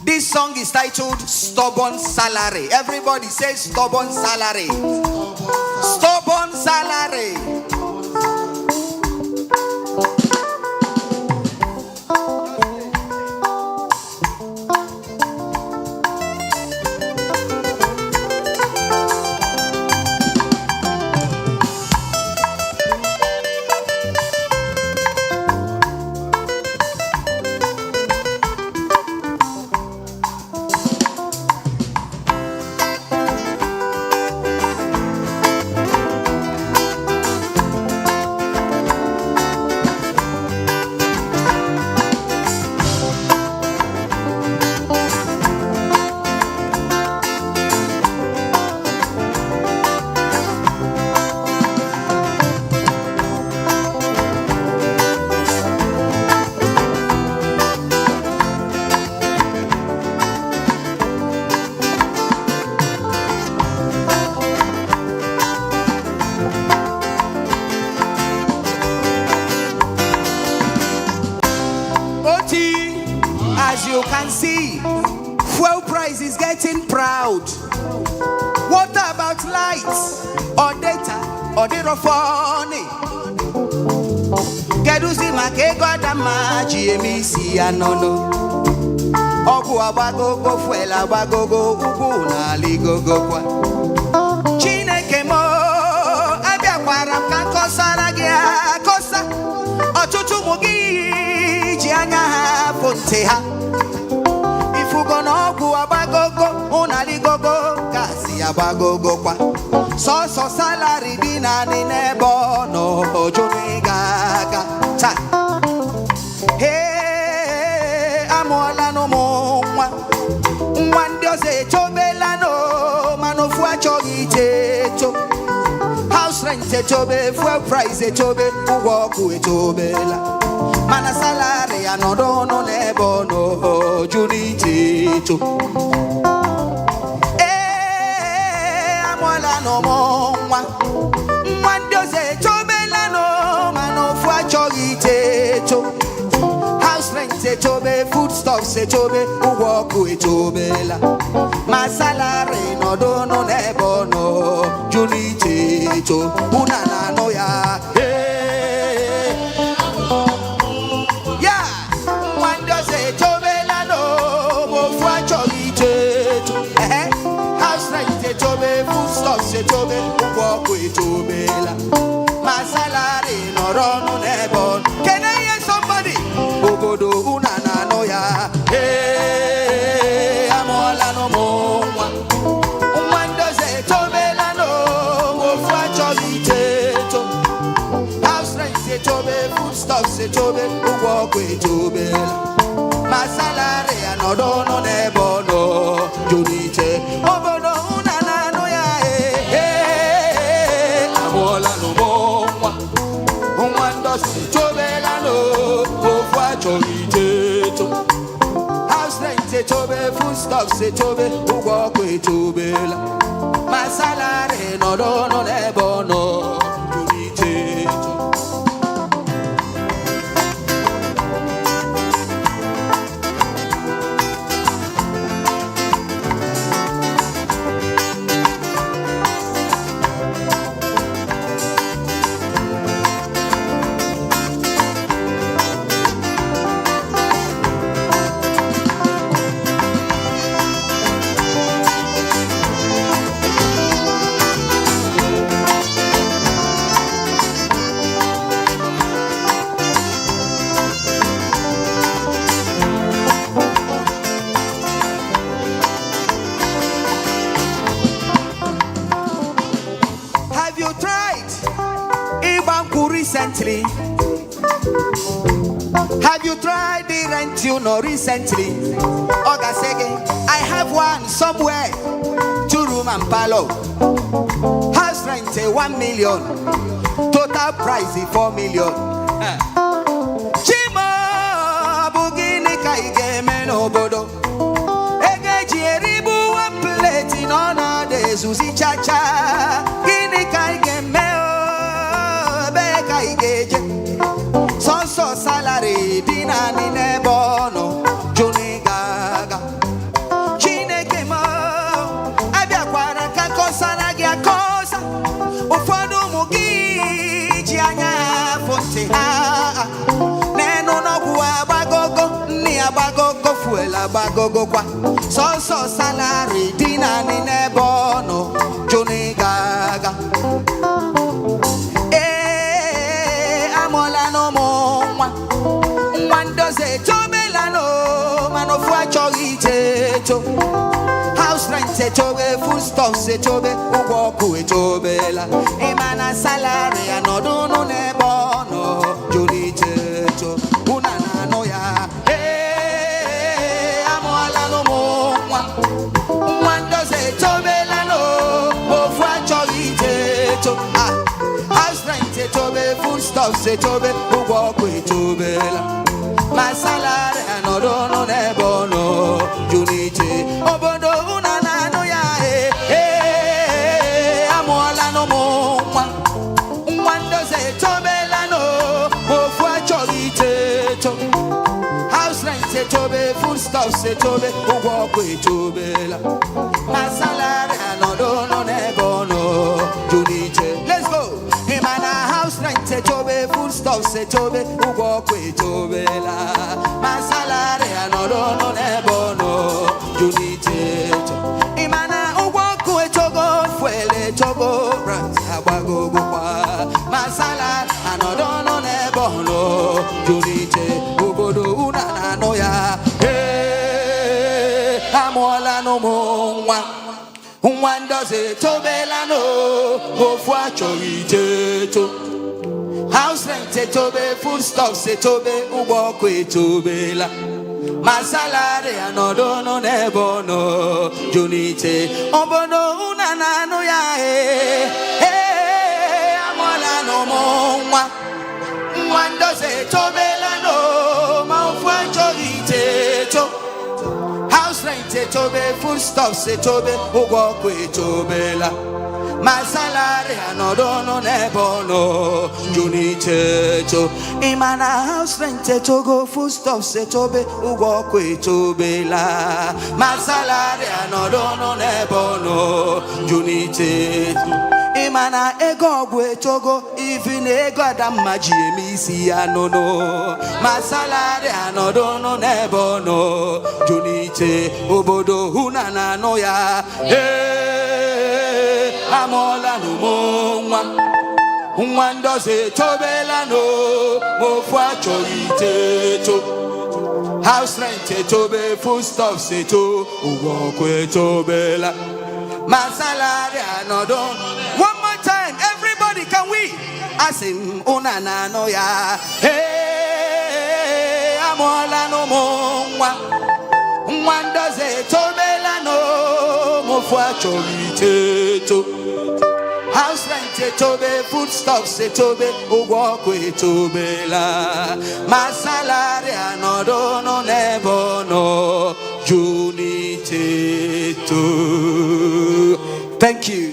This song is titled Stubborn Salary. Everybody say stubborn salary. Stubborn salary. As you can see, fuel price is getting proud. What about lights or data or data phone? Kedusi makego dama GMC anono. Ogu abagogo fuel abagogo ugu na ligogo kwa. Chineke mo abia kwara kankosara gia kosa. Otutu mugi jianya ha fonte ha. Ifugonogu abagogo unaligogo kasi abagogo kwa. So salary dina ni nebo no junigaga ta. Hey amola no mwa mwandio se chobela no manofua chogiteto. House rent chobe fuel price chobe uwoku chobela. Mana salary anodo no nebo no juniteto. Amola no mwa mwandio se chobela no manofua chogiteto. House rent chobe foodstuffs chobe uwoku chobela. Ma salary no do no nebo no juniteto. Unana no ya. Tobe walk with Tobela. My salary no run nebon. Can I hear somebody? Obodo unana noya. Hey, I'm all no more. Umando se Tobela no mofwa choliteto. House rent se Tobe, foodstuff se Tobe, walk with Tobela. My salary no run nebon no junite. Obodo unana noya. House rent tobe, foodstuffs tobe, who walk with Tobela. My salary no no nebo no juniteto. Recently, have you tried the rent you know recently? Oga Sege, I have one somewhere, 2 room and palo. House rent 1 million, total price 4 million. Chimo bugini kaige meno bodo. Egeji eribu 1 plate in honor de Susi Chacha. Gini kaige meo. So salary dina ni nebono juniga abago go fuel abago go kwa. So salary dina ni nebono Johnny Gaga. Amola no mo one does it Tobelano man of what house rent se tobe food stuff se tobe ugoku e tobela e mana salary anodo no nebono Johnny Cheto unana no ya amola no mo one does it Tobelano of what house rent se tobe food stuff se tobe ugoku e tobela my salary anodo no nebono Johnny Cheto obodo unana no ya amola no mo one does it Tobelano of what house rent se tobe food stuff se tobe ugoku e tobela my salary anodo no nebono Johnny Cheto. Let's go. House rent se tobe food stuff se tobe ugoku e tobela my salary anodo no nebono Johnny Cheto. Imana ugoku e togo fuele togo brand abago kwa my salary anodo no nebono Johnny Cheto. Obodo unana no ya amola no mo one does it Tobelano go for Cheto. House rent se tobe food stuff se tobe ugoku e tobela my salary anodo no nebono Johnny Cheto. Obodo unana no ya amola no mo one does it Tobelano ma for Cheto. House rent se tobe food stuff se tobe ugoku e tobela my salary anodo no nebono Johnny Cheto. Imana house rent se togo food stuff se tobe ugoku e tobela my salary anodo no nebono Johnny Cheto. Imana ego gwe togo even ego adamaji emisi anono my salary anodo no nebono Johnny Cheto. Obodo unana no ya amola no mo one does it Tobelano mo fwa Cheto. House rent se tobe food stuff se to ugoku e tobela my salary anodo. One more time, everybody, can we? Asim unana no ya amola no mo one does it Tobelano mo fwa Cheto. House rent se tobe food stuff se tobe ugoku e tobela my salary anodo no nebono Johnny Cheto. Thank you.